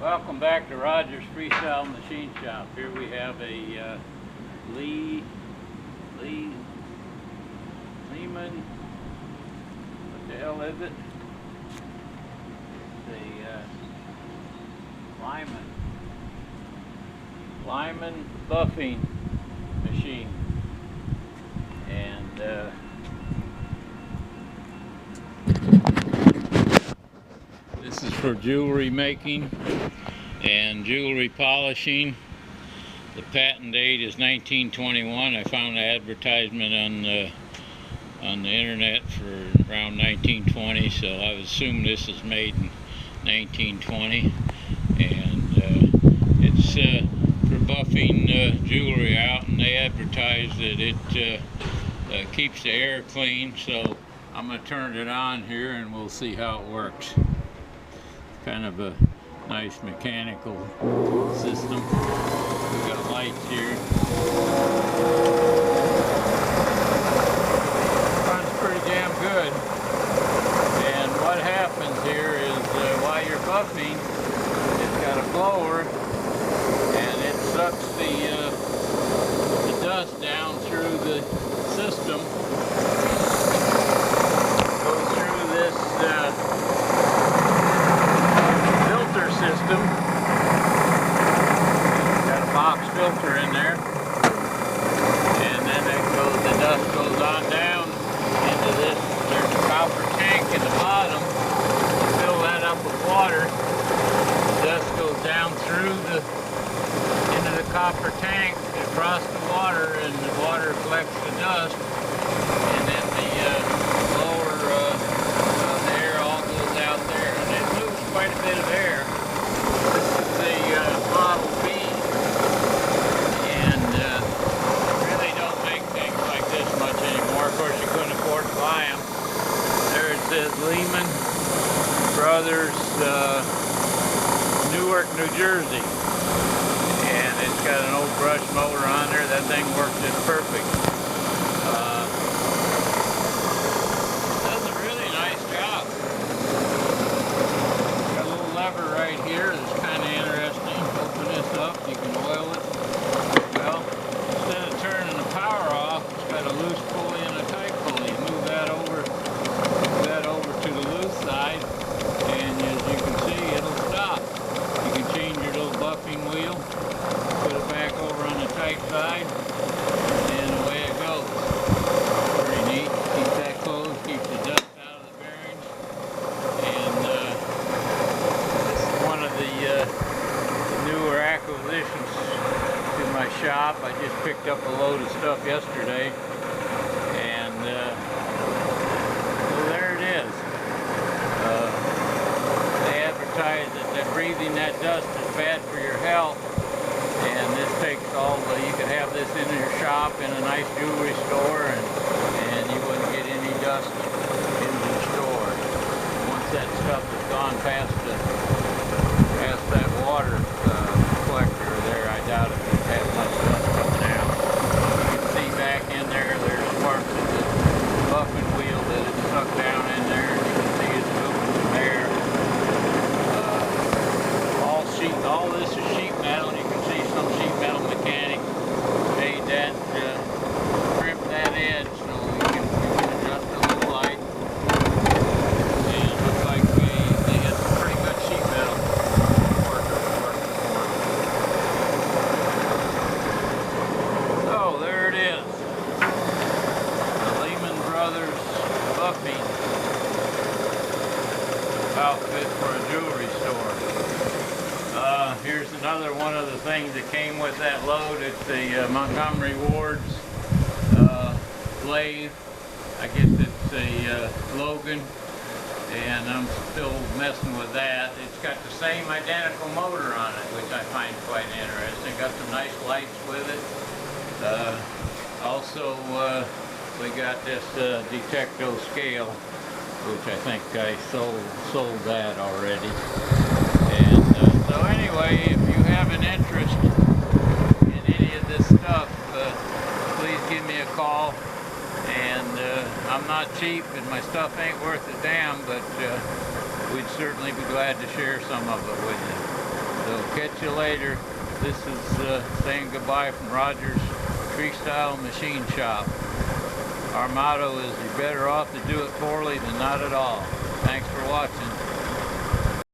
Welcome back to Rogers Freestyle Machine Shop. Here we have a Leiman, what the hell is it? It's a Leiman buffing machine. And this is for jewelry making and jewelry polishing. The patent date is 1921. I found an advertisement on the internet for around 1920, so I would assume this is made in 1920. And it's for buffing jewelry out, and they advertise that it keeps the air clean. So I'm going to turn it on here and we'll see how it works. Kind of a nice mechanical system. We've got lights here. Runs pretty damn good. And what happens here is while you're buffing, it's got a blower and it sucks the dust down through the system. Goes through this filter system. Got a box filter in there, and then the dust goes on down into this. There's a copper tank in the bottom. Fill that up with water. The dust goes down through into the copper tank across the water, and the water collects the dust, and then the lower the air all goes out there, and it moves quite a bit of air. This is the Model B, and really don't make things like this much anymore. Of course, you couldn't afford to buy them. There it says Leiman Bros, Newark, New Jersey. And it's got an old brush motor on there. That thing works just perfect. Does a really nice job. Got a little lever right here that's kind of interesting. Open this up, you can oil it. Well, instead of turning the power off, it's got a loose pulley and a tight pulley. Move that over to the loose side, and as you can see, it'll stop. You can change your little buffing wheel. Put it back over on the tight side, and away it goes. Pretty neat. Keep that closed, keeps the dust out of the bearings. And this is one of the newer acquisitions to my shop. I just picked up a load of stuff yesterday, and well, there it is. They advertise that breathing that dust is bad for your health. And this takes you could have this in your shop in a nice jewelry store, and you wouldn't get any dust into the store. Once that stuff has gone past that water collector there, I doubt if it has much dust coming out. You can see back in there's parts of the buffing wheel that it's stuck down in there. You can see it's moving some air. All this is sheet metal. You can see some sheet metal mechanic made that, trimmed that edge so you can adjust a little light. And it looks like they had some pretty good sheet metal working for it. So there it is. The Leiman Bros buffing outfit for a jewelry store. Here's another one of the things that came with that load. It's the Montgomery Ward's lathe. I guess it's a Logan, and I'm still messing with that. It's got the same identical motor on it, which I find quite interesting. Got some nice lights with it. Also, we got this Detecto scale, which I think I sold that already. So anyway, if you have an interest in any of this stuff, please give me a call. And I'm not cheap, and my stuff ain't worth a damn, but we'd certainly be glad to share some of it with you. So catch you later. This is saying goodbye from Rogers Freestyle Machine Shop. Our motto is you're better off to do it poorly than not at all. Thanks for watching.